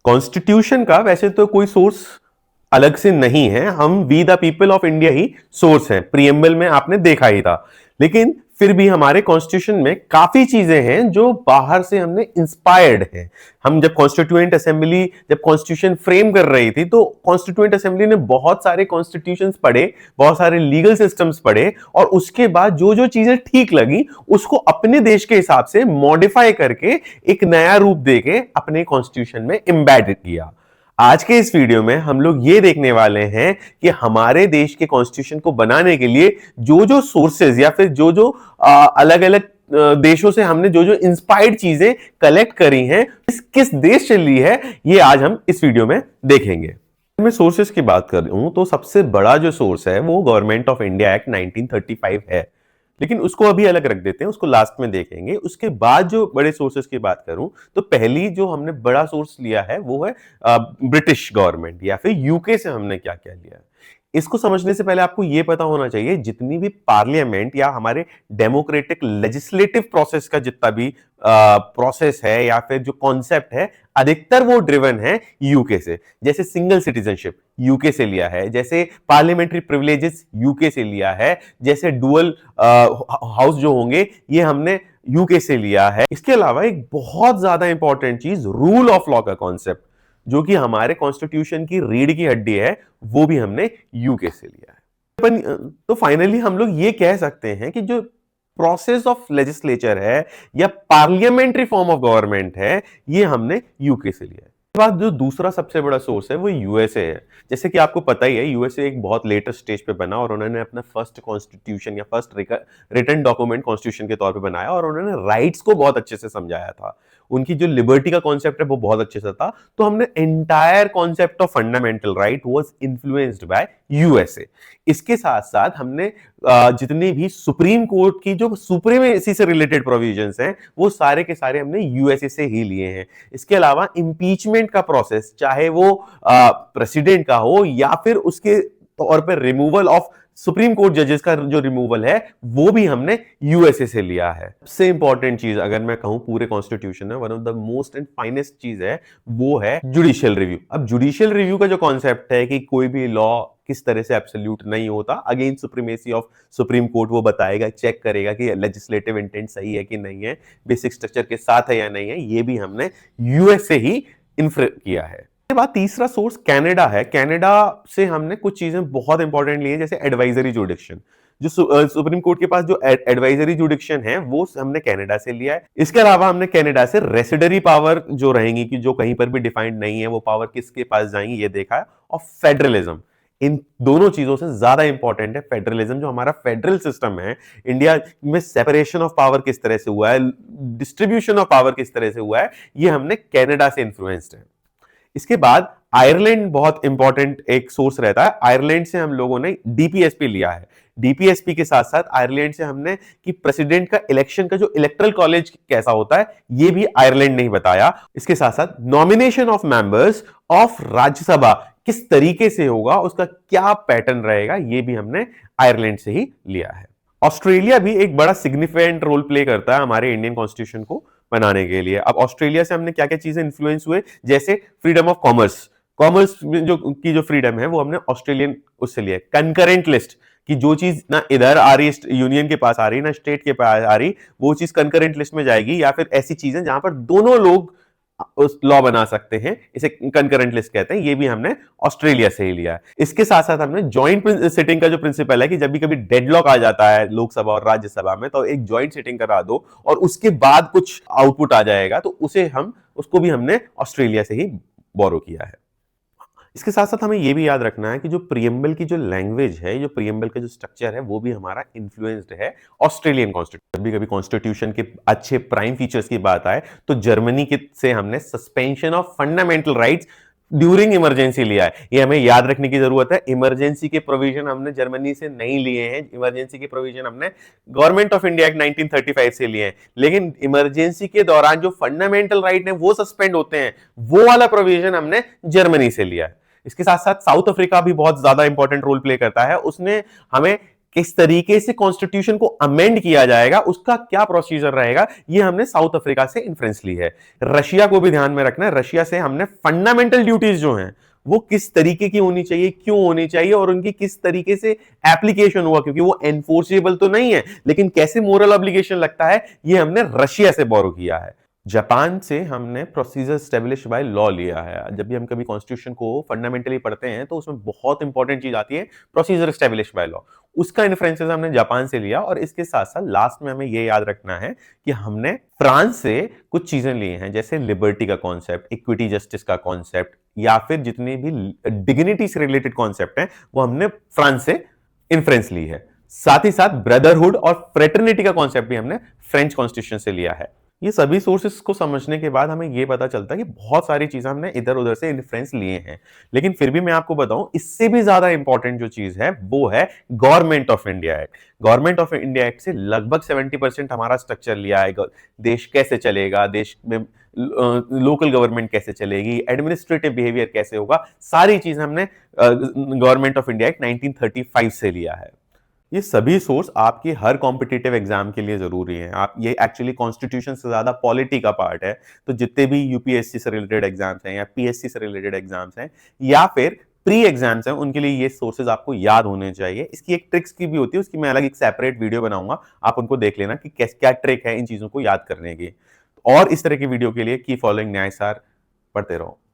Constitution का वैसे तो कोई सोर्स अलग से नहीं है, हम we the people of India ही सोर्स है। प्रीएम्बल में आपने देखा ही था। लेकिन फिर भी हमारे कॉन्स्टिट्यूशन में काफी चीजें हैं जो बाहर से हमने इंस्पायर्ड हैं। हम जब कॉन्स्टिट्यूएंट असेंबली जब कॉन्स्टिट्यूशन फ्रेम कर रही थी तो कॉन्स्टिट्यूएंट असेंबली ने बहुत सारे कॉन्स्टिट्यूशंस पढ़े, बहुत सारे लीगल सिस्टम्स पढ़े और उसके बाद जो जो चीजें ठीक लगी उसको अपने देश के हिसाब से मॉडिफाई करके एक नया रूप देके अपने कॉन्स्टिट्यूशन में एम्बेड किया। आज के इस वीडियो में हम लोग ये देखने वाले हैं कि हमारे देश के कॉन्स्टिट्यूशन को बनाने के लिए जो जो सोर्सेज या फिर जो जो अलग अलग देशों से हमने जो जो इंस्पायर्ड चीजें कलेक्ट करी हैं, किस देश से ली है, ये आज हम इस वीडियो में देखेंगे। मैं सोर्सेज की बात कर रहा हूं तो सबसे बड़ा जो सोर्स है वो गवर्नमेंट ऑफ इंडिया एक्ट 1935 है, लेकिन उसको अभी अलग रख देते हैं, उसको लास्ट में देखेंगे। उसके बाद जो बड़े सोर्सेस की बात करूं तो पहली जो हमने बड़ा सोर्स लिया है वो है ब्रिटिश गवर्नमेंट या फिर यूके से हमने क्या क्या लिया है। इसको समझने से पहले आपको यह पता होना चाहिए जितनी भी पार्लियामेंट या हमारे डेमोक्रेटिक लेजिस्लेटिव प्रोसेस का जितना भी प्रोसेस है या फिर जो कॉन्सेप्ट है, अधिकतर वो ड्रिवन है यूके से। जैसे सिंगल सिटीजनशिप यूके से लिया है, जैसे पार्लियामेंट्री प्रिविलेजेस यूके से लिया है, जैसे डुअल हाउस जो होंगे ये हमने यूके से लिया है। इसके अलावा एक बहुत ज्यादा इंपॉर्टेंट चीज रूल ऑफ लॉ का कॉन्सेप्ट, जो कि हमारे कॉन्स्टिट्यूशन की रीढ़ की हड्डी है, वो भी हमने यूके से लिया है। तो फाइनली हम लोग ये कह सकते हैं कि जो प्रोसेस ऑफ लेजिस्लेचर है या पार्लियामेंट्री फॉर्म ऑफ गवर्नमेंट है, ये हमने यूके से लिया है। बाद जो दूसरा सबसे बड़ा सोर्स है वो यूएसए है। जैसे कि आपको पता ही है, यूएसए एक बहुत लेटेस्ट स्टेज पे बना और उन्होंने अपना फर्स्ट कॉन्स्टिट्यूशन या फर्स्ट रिटन डॉक्यूमेंट कॉन्स्टिट्यूशन के तौर पे बनाया और उन्होंने राइट्स को बहुत अच्छे से समझाया था। उनकी जो लिबर्टी का कॉन्सेप्ट है वो बहुत अच्छे से था। तो हमने entire concept of fundamental right was influenced by USA. इसके साथ साथ हमने जितने भी सुप्रीम कोर्ट की जो सुप्रीमेसी से रिलेटेड प्रोविजंस हैं वो सारे के सारे हमने यूएसए से ही लिए हैं। इसके अलावा इंपीचमेंट का प्रोसेस, चाहे वो प्रेसिडेंट का हो या फिर उसके तौर पर रिमूवल ऑफ सुप्रीम कोर्ट जजेस का जो रिमूवल है, वो भी हमने यूएसए से लिया है। सबसे इंपॉर्टेंट चीज अगर मैं कहूं पूरे कॉन्स्टिट्यूशन में one of the most and finest चीज है वो है जुडिशियल रिव्यू। अब जुडिशियल रिव्यू का जो कॉन्सेप्ट है कि कोई भी लॉ किस तरह से एब्सोल्यूट नहीं होता, against supremacy of supreme court, वो बताएगा, चेक करेगा कि लेजिस्लेटिव इंटेंट सही है कि नहीं है, बेसिक स्ट्रक्चर के साथ है या नहीं है, ये भी हमने यूएस से ही इन्फ्लुएंस किया है। इसके बाद तीसरा सोर्स कनाडा है। कनाडा से हमने कुछ चीजें बहुत इंपॉर्टेंट ली हैं, जैसे एडवाइजरी जुडिक्शन। जो सुप्रीम कोर्ट के पास जो एडवाइजरी जुडिक्शन है वो हमने कनाडा से लिया है। इसके अलावा हमने कनाडा से रेसिडरी पावर जो रहेंगी कि जो कहीं पर भी डिफाइंड नहीं है वो पावर किसके पास जाएंगी, ये देखा है। और फेडरलिज्म, इन दोनों चीजों से ज्यादा इंपॉर्टेंट है फेडरलिज्म। जो हमारा फेडरल सिस्टम है इंडिया में, सेपरेशन ऑफ पावर किस तरह से हुआ है, डिस्ट्रीब्यूशन ऑफ पावर किस तरह से हुआ है, ये हमने कनाडा से इन्फ्लुएंस्ड है। इसके बाद आयरलैंड बहुत इंपॉर्टेंट एक सोर्स रहता है। आयरलैंड से हम लोगों ने डीपीएसपी लिया है। डीपीएसपी के साथ साथ आयरलैंड से हमने कि प्रेसिडेंट का इलेक्शन का जो इलेक्टरल कॉलेज कैसा होता है, ये भी आयरलैंड ने ही बताया। इसके साथ साथ nomination of members of Rajya Sabha किस तरीके से होगा, उसका क्या पैटर्न रहेगा, ये भी हमने आयरलैंड से ही लिया है। ऑस्ट्रेलिया भी एक बड़ा सिग्निफिकेंट रोल प्ले करता है हमारे इंडियन कॉन्स्टिट्यूशन को बनाने के लिए। अब ऑस्ट्रेलिया से हमने क्या क्या चीजें इन्फ्लुएंस हुए, जैसे फ्रीडम ऑफ कॉमर्स, कॉमर्स जो फ्रीडम है वो हमने ऑस्ट्रेलियन उससे लिया है। कंकरेंट लिस्ट कि जो चीज ना इधर आ रही यूनियन के पास आ रही ना स्टेट के पास आ रही, वो चीज कंकरेंट लिस्ट में जाएगी, या फिर ऐसी चीजें जहां पर दोनों लोग उस लॉ बना सकते हैं, इसे कंकरेंट लिस्ट कहते हैं, ये भी हमने ऑस्ट्रेलिया से ही लिया है। इसके साथ साथ हमने जॉइंट सिटिंग का जो प्रिंसिपल है कि जब भी कभी डेडलॉक आ जाता है लोकसभा और राज्यसभा में, तो एक जॉइंट सिटिंग करा दो और उसके बाद कुछ आउटपुट आ जाएगा, तो उसको भी हमने ऑस्ट्रेलिया से ही बोरो किया है। इसके साथ साथ हमें यह भी याद रखना है कि जो प्रीएम्बल की जो लैंग्वेज है, जो प्रीएम्बल का जो स्ट्रक्चर है, वो भी हमारा इन्फ्लुएंस्ड है ऑस्ट्रेलियन कॉन्स्टिट्यूशन। कभी कभी कॉन्स्टिट्यूशन के अच्छे प्राइम फीचर्स की बात आए तो जर्मनी से हमने suspension of fundamental rights during emergency लिया है। ये हमें याद रखने की जरूरत है। इमरजेंसी के प्रोविजन हमने जर्मनी से नहीं लिए हैं, इमरजेंसी के प्रोविजन हमने गवर्नमेंट ऑफ इंडिया एक्ट 1935 से लिए हैं। लेकिन इमरजेंसी के दौरान जो फंडामेंटल राइट है वो सस्पेंड होते हैं, वो वाला प्रोविजन हमने जर्मनी से लिया है। इसके साथ साथ साउथ अफ्रीका भी बहुत ज्यादा इंपॉर्टेंट रोल प्ले करता है। उसने हमें किस तरीके से कॉन्स्टिट्यूशन को अमेंड किया जाएगा, उसका क्या प्रोसीजर रहेगा, ये हमने साउथ अफ्रीका से इन्फ्लुएंस ली है। रशिया को भी ध्यान में रखना है, रशिया से हमने फंडामेंटल ड्यूटीज जो हैं वो किस तरीके की होनी चाहिए, क्यों होनी चाहिए और उनकी किस तरीके से एप्लीकेशन हुआ, क्योंकि वो एनफोर्सेबल तो नहीं है लेकिन कैसे मोरल ऑब्लिगेशन लगता है, ये हमने रशिया से बोरो किया है। जापान से हमने प्रोसीजर स्टेब्लिश बाय लॉ लिया है। जब भी हम कभी कॉन्स्टिट्यूशन को फंडामेंटली पढ़ते हैं तो उसमें बहुत इंपॉर्टेंट चीज आती है प्रोसीजर स्टेब्लिश बाय लॉ, उसका इन्फ्लुएंसेस हमने जापान से लिया। और इसके साथ साथ लास्ट में हमें यह याद रखना है कि हमने फ्रांस से कुछ चीजें ली हैं, जैसे लिबर्टी का कॉन्सेप्ट, इक्विटी जस्टिस का कॉन्सेप्ट, या फिर जितनी भी डिग्निटी से रिलेटेड कॉन्सेप्ट है वो हमने फ्रांस से इन्फ्लुएंस ली है। साथ ही साथ ब्रदरहुड और फ्रेटर्निटी का कॉन्सेप्ट भी हमने फ्रेंच कॉन्स्टिट्यूशन से लिया है। ये सभी सोर्सेस को समझने के बाद हमें ये पता चलता है कि बहुत सारी चीजें हमने इधर उधर से इन्फ्लुएंस लिए हैं, लेकिन फिर भी मैं आपको बताऊं इससे भी ज्यादा इंपॉर्टेंट जो चीज है वो है government of India act. Government of India act से लगभग 70% हमारा स्ट्रक्चर लिया है। देश कैसे चलेगा, देश में लोकल गवर्नमेंट कैसे चलेगी, एडमिनिस्ट्रेटिव बिहेवियर कैसे होगा, सारी चीज हमने गवर्नमेंट ऑफ इंडिया एक्ट 1935 से लिया है। ये सभी सोर्स आपके हर कॉम्पिटिटिव एग्जाम के लिए जरूरी हैं। आप ये एक्चुअली कॉन्स्टिट्यूशन से ज्यादा पॉलिटी का पार्ट है, तो जितने भी यूपीएससी से रिलेटेड एग्जाम्स हैं या पीएससी से रिलेटेड एग्जाम्स हैं या फिर प्री एग्जाम्स हैं, उनके लिए ये सोर्सेज आपको याद होने चाहिए। इसकी एक ट्रिक्स की भी होती है, उसकी मैं अलग एक सेपरेट वीडियो बनाऊंगा, आप उनको देख लेना कि क्या ट्रिक है इन चीजों को याद करने की। और इस तरह की वीडियो के लिए की फॉलोइंग न्याय सार, पढ़ते रहो।